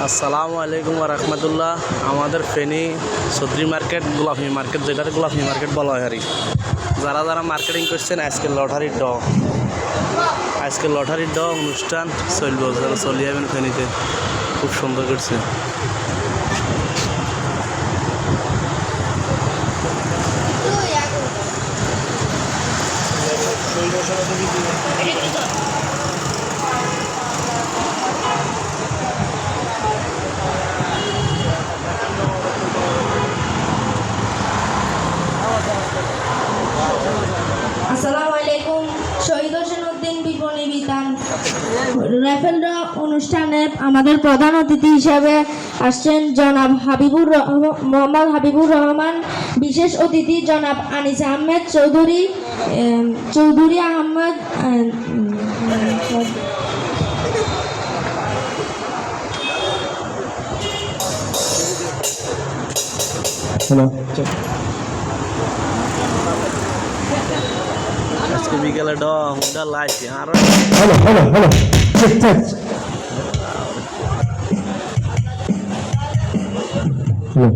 আসসালামু আলাইকুম রহমতুল্লাহ। আমাদের ফেনী সদরি মার্কেট, গোলাপি মার্কেট, যেটাতে গোলাপি মার্কেট বলা হয় আর কি। যারা যারা মার্কেটিং করছেন আজকে লটারির ড অনুষ্ঠান চলবে, যারা চলে যাবেন ফেনীতে। খুব সুন্দর করছে। আসসালামু আলাইকুম। শহীদ হোসেন উদ্দিন বিপণী বিতান রাইফেল ড্র অনুষ্ঠানে আমাদের প্রধান অতিথি হিসাবে আসছেন জনাব মোহাম্মদ হাবিবুর রহমান। বিশেষ অতিথি জনাব আনিস আহমেদ চৌধুরী আহমেদ। আজকে বিকেলে ড হুন্ডা লাইছি আর Hello. Check. Hello.